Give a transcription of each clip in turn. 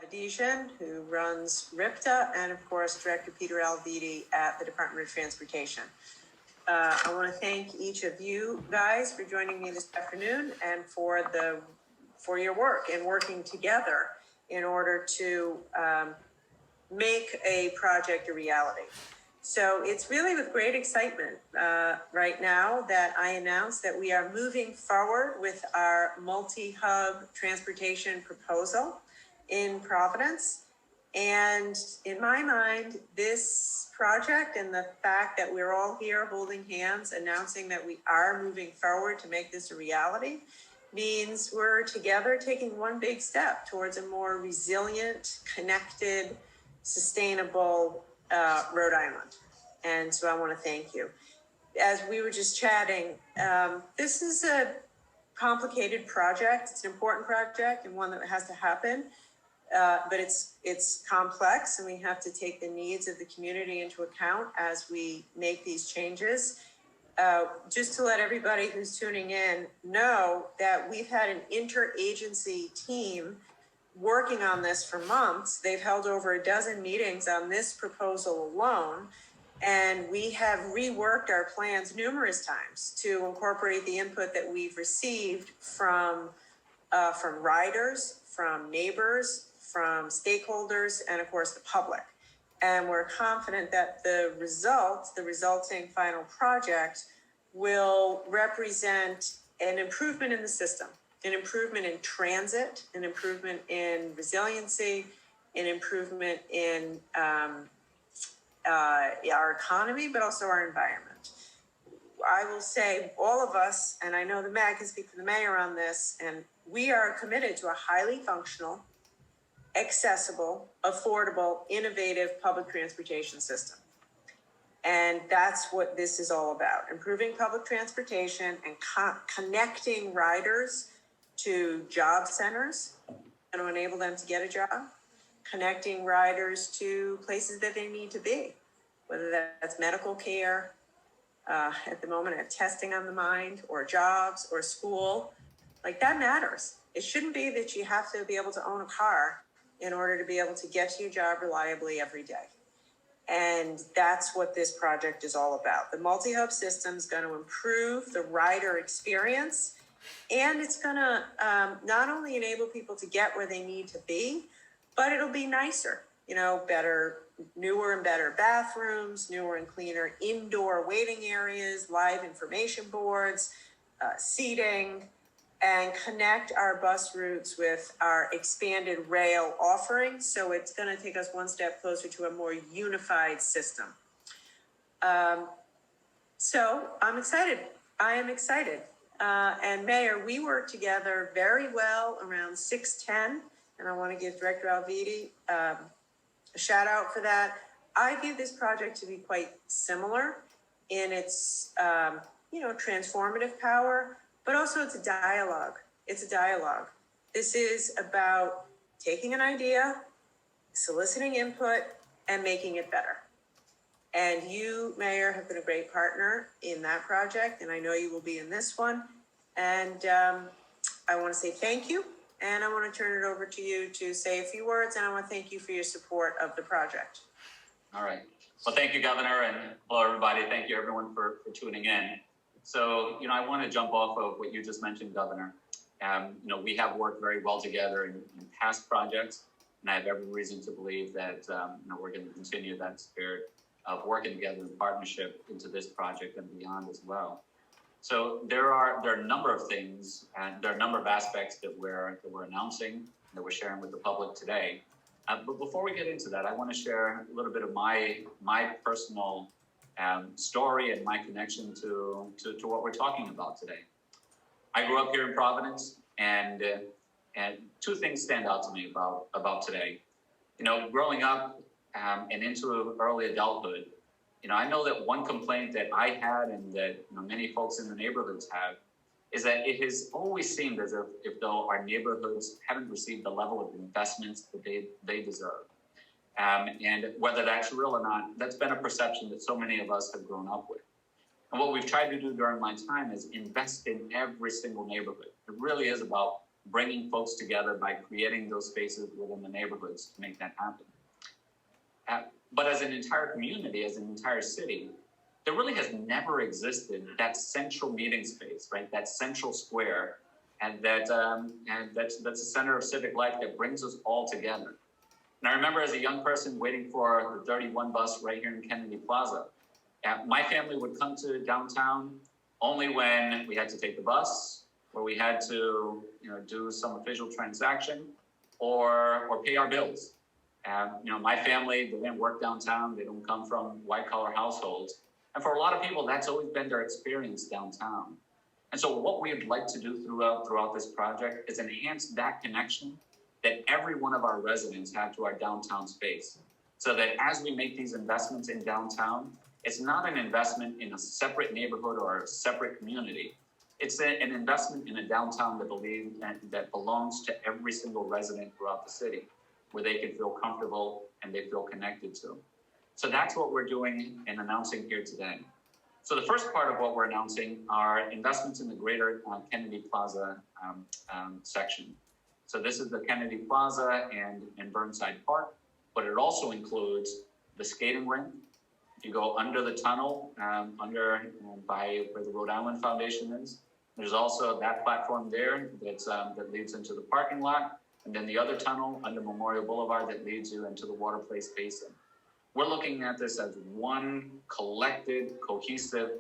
Avedisian, who runs RIPTA, and of course, Director Peter Alviti at the Department of Transportation. I want to thank each of you guys for joining me this afternoon and for your work and working together in order to make a project a reality. So it's really with great excitement right now that I announce that we are moving forward with our multi-hub transportation proposal in Providence. And in my mind, this project and the fact that we're all here holding hands, announcing that we are moving forward to make this a reality, means we're together taking one big step towards a more resilient, connected, sustainable Rhode Island. And so I want to thank you. As we were just chatting, this is a complicated project. It's an important project and one that has to happen. But it's complex, and we have to take the needs of the community into account as we make these changes. Just to let everybody who's tuning in know that we've had an interagency team working on this for months. They've held over a dozen meetings on this proposal alone, and we have reworked our plans numerous times to incorporate the input that we've received from riders, from neighbors, from stakeholders, and of course the public. And we're confident that the resulting final project will represent an improvement in the system, an improvement in transit, an improvement in resiliency, an improvement in our economy, but also our environment. I will say all of us, and I know the mayor can speak for the mayor on this, and we are committed to a highly functional, accessible, affordable, innovative public transportation system. And that's what this is all about, improving public transportation and connecting riders to job centers and to enable them to get a job, connecting riders to places that they need to be, whether that's medical care, at the moment I have testing on the mind, or jobs, or school. Like, that matters. It shouldn't be that you have to be able to own a car in order to be able to get to your job reliably every day. And that's what this project is all about. The multi-hub system is going to improve the rider experience, and it's going to not only enable people to get where they need to be, but it'll be nicer, better, newer and better bathrooms, newer and cleaner indoor waiting areas, live information boards, seating, and connect our bus routes with our expanded rail offerings. So it's going to take us one step closer to a more unified system. So I'm excited. I am excited. And Mayor, we work together very well around 610, and I want to give Director Alviti a shout out for that. I view this project to be quite similar in its, transformative power, but also it's a dialogue. It's a dialogue. This is about taking an idea, soliciting input, and making it better. And you, Mayor, have been a great partner in that project, and I know you will be in this one. And I want to say thank you, and I want to turn it over to you to say a few words, and I want to thank you for your support of the project. All right. Well, thank you, Governor, and hello, everybody. Thank you, everyone, for tuning in. So, I want to jump off of what you just mentioned, Governor. We have worked very well together in past projects, and I have every reason to believe that, we're going to continue that spirit of working together in partnership into this project and beyond as well. So there are a number of things, and there are a number of aspects that we're announcing, that we're sharing with the public today. But before we get into that, I want to share a little bit of my personal story and my connection to what we're talking about today. I grew up here in Providence, and two things stand out to me about today. Growing up and into early adulthood, I know that one complaint that I had, and that many folks in the neighborhoods have, is that it has always seemed as if though our neighborhoods haven't received the level of investments that they deserve. And whether that's real or not, that's been a perception that so many of us have grown up with. And what we've tried to do during my time is invest in every single neighborhood. It really is about bringing folks together by creating those spaces within the neighborhoods to make that happen. But as an entire community, as an entire city, there really has never existed that central meeting space, right? That central square, and that's the center of civic life that brings us all together. And I remember as a young person waiting for the 31 bus right here in Kennedy Plaza. My family would come to downtown only when we had to take the bus, or we had to, do some official transaction, or pay our bills. My family, they didn't work downtown. They don't come from white-collar households. And for a lot of people, that's always been their experience downtown. And so what we'd like to do throughout this project is enhance that connection that every one of our residents have to our downtown space. So that as we make these investments in downtown, it's not an investment in a separate neighborhood or a separate community. It's an investment in a downtown that belongs to every single resident throughout the city, where they can feel comfortable and they feel connected to. So that's what we're doing and announcing here today. So the first part of what we're announcing are investments in the greater Kennedy Plaza section. So this is the Kennedy Plaza and Burnside Park, but it also includes the skating rink. If you go under the tunnel, by where the Rhode Island Foundation is, there's also that platform there that leads into the parking lot, and then the other tunnel under Memorial Boulevard that leads you into the Water Place Basin. We're looking at this as one collected, cohesive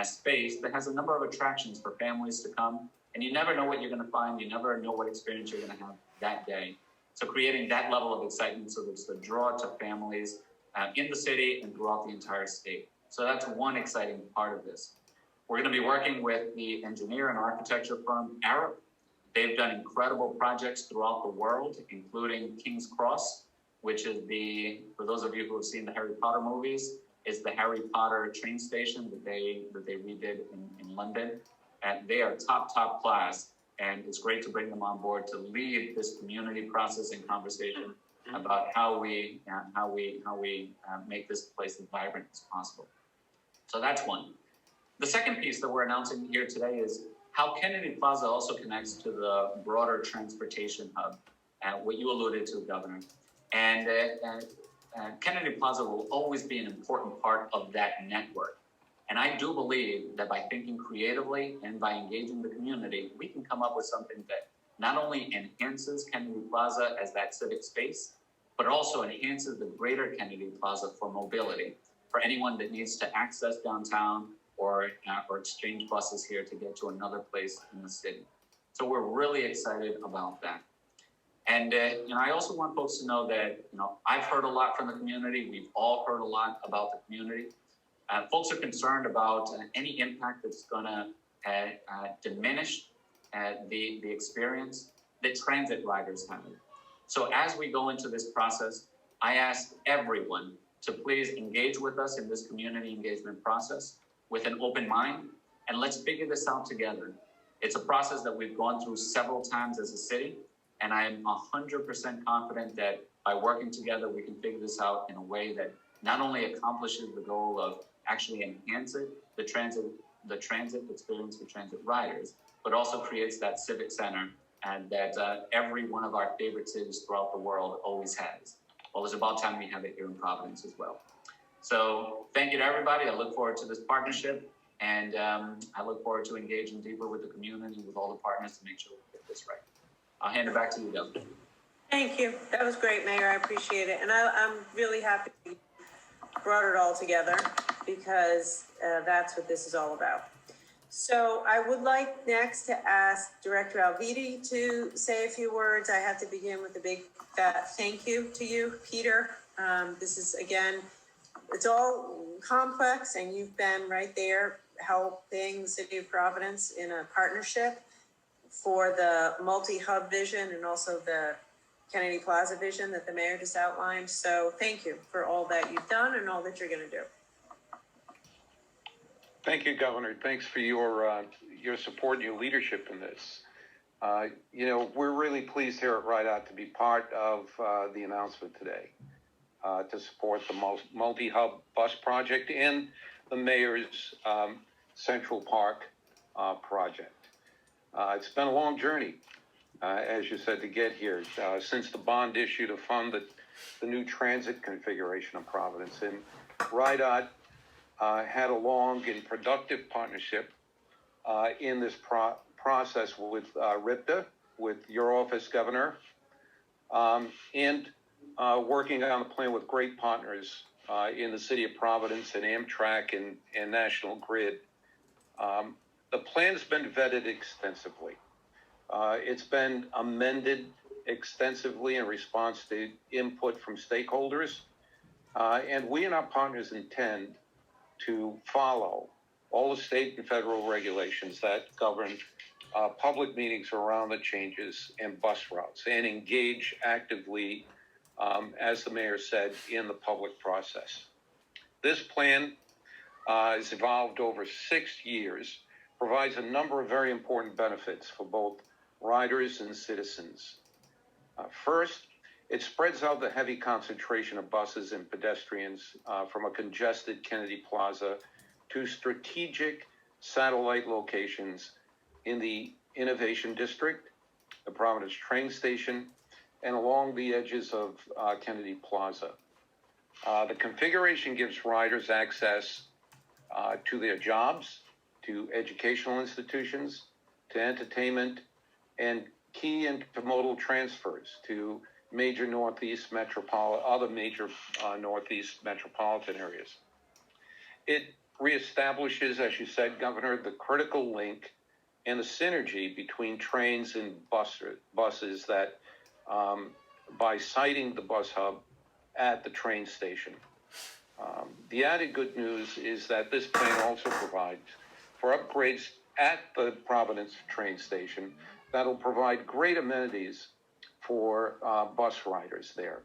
space that has a number of attractions for families to come. And you never know what you're going to find. You never know what experience you're going to have that day. So creating that level of excitement so there's a draw to families in the city and throughout the entire state. So that's one exciting part of this. We're going to be working with the engineer and architecture firm ARUP. They've done incredible projects throughout the world, including King's Cross, which is for those of you who have seen the Harry Potter movies, is the Harry Potter train station that they redid in London. And they are top class. And it's great to bring them on board to lead this community process and conversation about how we make this place as vibrant as possible. So that's one. The second piece that we're announcing here today is how Kennedy Plaza also connects to the broader transportation hub, what you alluded to, Governor. And Kennedy Plaza will always be an important part of that network. And I do believe that by thinking creatively and by engaging the community, we can come up with something that not only enhances Kennedy Plaza as that civic space, but also enhances the greater Kennedy Plaza for mobility, for anyone that needs to access downtown or exchange buses here to get to another place in the city. So we're really excited about that. And I also want folks to know that I've heard a lot from the community. We've all heard a lot about the community. Folks are concerned about any impact that's going to diminish the experience that transit riders have. So as we go into this process, I ask everyone to please engage with us in this community engagement process with an open mind, and let's figure this out together. It's a process that we've gone through several times as a city, and I'm 100% confident that by working together, we can figure this out in a way that not only accomplishes the goal of actually enhancing the transit experience for transit riders, but also creates that civic center and that every one of our favorite cities throughout the world always has. Well, it's about time we have it here in Providence as well. So thank you to everybody. I look forward to this partnership, and I look forward to engaging deeper with the community, with all the partners to make sure we get this right. I'll hand it back to you, Governor. Thank you. That was great, Mayor. I appreciate it. And I'm really happy you brought it all together because that's what this is all about. So I would like next to ask Director Alviti to say a few words. I have to begin with a big thank you to you, Peter. This is, again, it's all complex, and you've been right there helping the City of Providence in a partnership for the multi-hub vision and also the Kennedy Plaza vision that the mayor just outlined. So thank you for all that you've done and all that you're going to do. Thank you, Governor. Thanks for your support and your leadership in this. We're really pleased here at RIDOT to be part of the announcement today to support the multi-hub bus project and the mayor's Central Park project. It's been a long journey, as you said, to get here. Since the bond issue to fund the new transit configuration of Providence. And RIDOT had a long and productive partnership in this process with RIPTA, with your office, Governor, and working on a plan with great partners in the city of Providence and Amtrak and National Grid. The plan has been vetted extensively. It's been amended extensively in response to input from stakeholders. And we and our partners intend to follow all the state and federal regulations that govern public meetings around the changes and bus routes and engage actively, as the mayor said, in the public process. This plan has evolved over 6 years, provides a number of very important benefits for both riders and citizens. First, it spreads out the heavy concentration of buses and pedestrians from a congested Kennedy Plaza to strategic satellite locations in the Innovation District, the Providence Train Station, and along the edges of Kennedy Plaza. The configuration gives riders access to their jobs, to educational institutions, to entertainment, and key intermodal transfers to major other major Northeast metropolitan areas. It reestablishes, as you said, Governor, the critical link and the synergy between trains and buses that by siting the bus hub at the train station. The added good news is that this plan also provides for upgrades at the Providence train station that'll provide great amenities for bus riders there.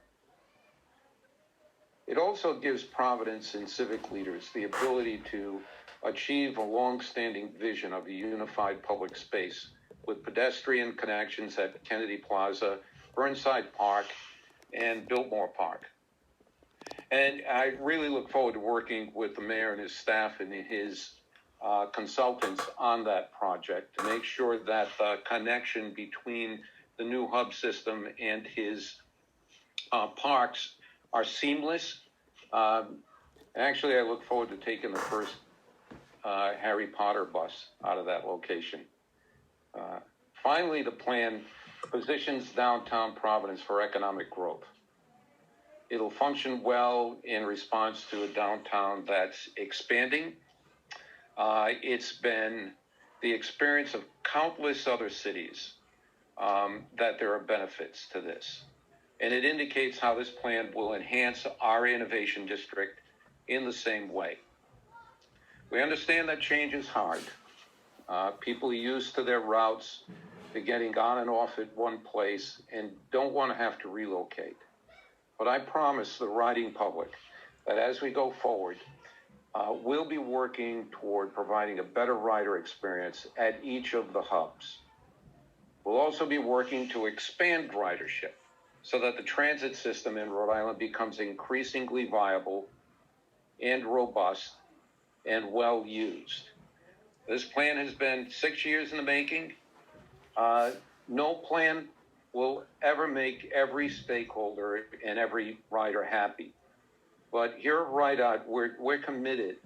It also gives Providence and civic leaders the ability to achieve a long-standing vision of a unified public space with pedestrian connections at Kennedy Plaza, Burnside Park, and Biltmore Park. And I really look forward to working with the mayor and his staff and his consultants on that project to make sure that the connection between the new hub system and his parks are seamless. Actually, I look forward to taking the first Harry Potter bus out of that location. Finally, the plan positions downtown Providence for economic growth. It'll function well in response to a downtown that's expanding. It's been the experience of countless other cities that there are benefits to this. And it indicates how this plan will enhance our innovation district in the same way. We understand that change is hard. People are used to their routes, to getting on and off at one place and don't want to have to relocate. But I promise the riding public that as we go forward, we'll be working toward providing a better rider experience at each of the hubs. We'll also be working to expand ridership so that the transit system in Rhode Island becomes increasingly viable and robust and well used. This plan has been 6 years in the making. No plan will ever make every stakeholder and every rider happy. But here at RIDOT, we're committed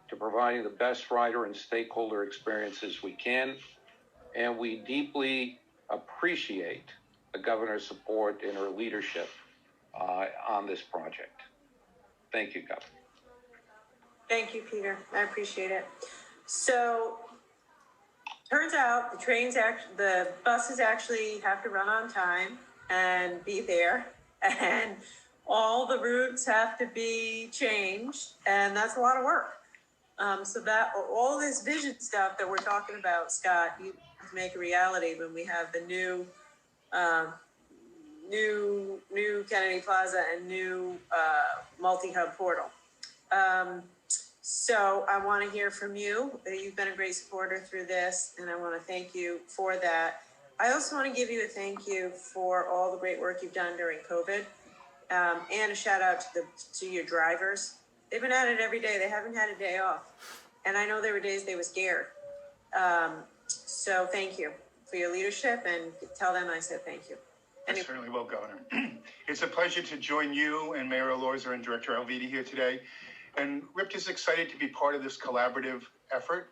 to providing the best rider and stakeholder experiences we can, and we deeply appreciate the governor's support and her leadership on this project. Thank you, Governor. Thank you, Peter. I appreciate it. So, turns out the buses actually have to run on time and be there, and all the routes have to be changed, and that's a lot of work. So that all this vision stuff that we're talking about, Scott, you have to make a reality when we have the new Kennedy Plaza and new multi-hub portal. So I want to hear from you. You've been a great supporter through this, and I want to thank you for that. I also want to give you a thank you for all the great work you've done during COVID, and a shout out to your drivers. They've been at it every day. They haven't had a day off, and I know there were days they were scared. So thank you. for your leadership, and tell them I said thank you. I certainly will, Governor. It's a pleasure to join you and Mayor Elorza and Director Alviti here today. And RIPTA is excited to be part of this collaborative effort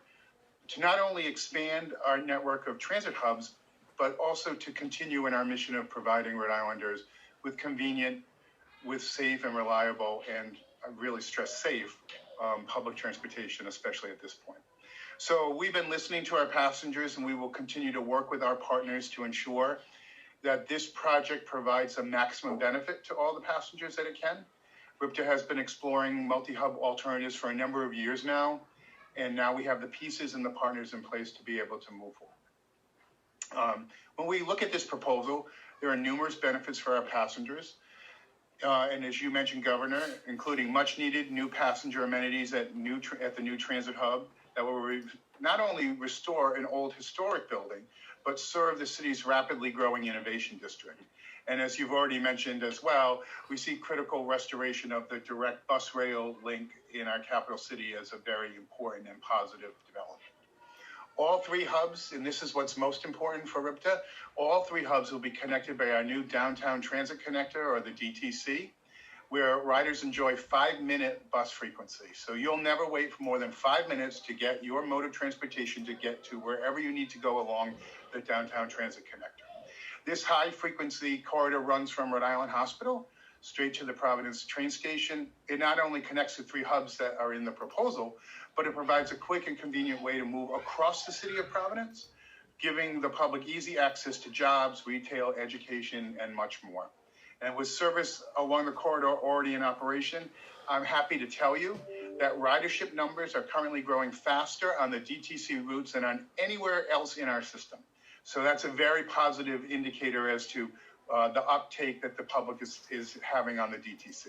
to not only expand our network of transit hubs, but also to continue in our mission of providing Rhode Islanders with convenient, with safe and reliable, and I really stress safe, public transportation, especially at this point. So we've been listening to our passengers, and we will continue to work with our partners to ensure that this project provides a maximum benefit to all the passengers that it can. RIPTA has been exploring multi-hub alternatives for a number of years now, and now we have the pieces and the partners in place to be able to move forward. When we look at this proposal, there are numerous benefits for our passengers. And as you mentioned, Governor, including much-needed new passenger amenities at the new transit hub that will not only restore an old historic building, but serve the city's rapidly growing innovation district. And as you've already mentioned as well, we see critical restoration of the direct bus rail link in our capital city as a very important and positive development. All three hubs, and this is what's most important for RIPTA, all three hubs will be connected by our new downtown transit connector, or the DTC, where riders enjoy 5-minute bus frequency. So you'll never wait for more than 5 minutes to get your mode of transportation to get to wherever you need to go along the downtown transit connector. This high-frequency corridor runs from Rhode Island Hospital straight to the Providence Train Station. It not only connects the three hubs that are in the proposal, but it provides a quick and convenient way to move across the city of Providence, giving the public easy access to jobs, retail, education, and much more. And with service along the corridor already in operation, I'm happy to tell you that ridership numbers are currently growing faster on the DTC routes than on anywhere else in our system. So that's a very positive indicator as to the uptake that the public is having on the DTC.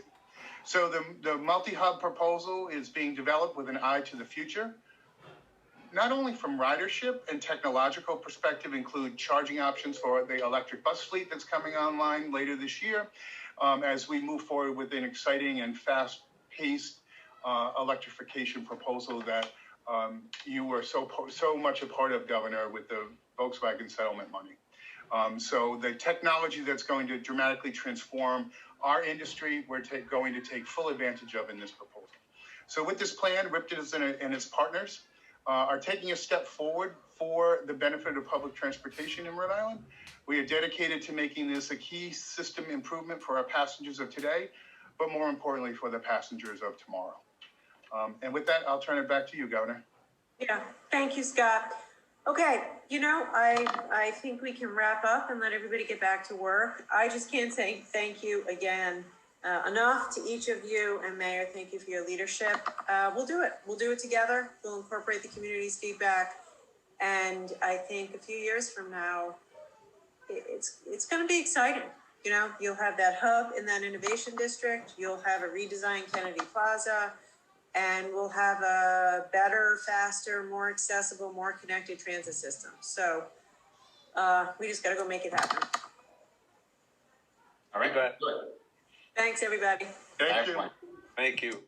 So the multi-hub proposal is being developed with an eye to the future. Not only from ridership and technological perspective, include charging options for the electric bus fleet that's coming online later this year, as we move forward with an exciting and fast-paced electrification proposal that you were so much a part of, Governor, with the Volkswagen settlement money. So the technology that's going to dramatically transform our industry, we're going to take full advantage of in this proposal. So with this plan, RIPTA and its partners are taking a step forward for the benefit of public transportation in Rhode Island. We are dedicated to making this a key system improvement for our passengers of today, but more importantly for the passengers of tomorrow. And with that, I'll turn it back to you, Governor. Yeah, thank you, Scott. Okay, I think we can wrap up and let everybody get back to work. I just can't say thank you again enough to each of you, and Mayor, thank you for your leadership. We'll do it. We'll do it together. We'll incorporate the community's feedback, and I think a few years from now, it's going to be exciting. You'll have that hub in that innovation district. You'll have a redesigned Kennedy Plaza. And we'll have a better, faster, more accessible, more connected transit system. So we just got to go make it happen. All right. Good. Thanks, everybody. Thank you. Thank you.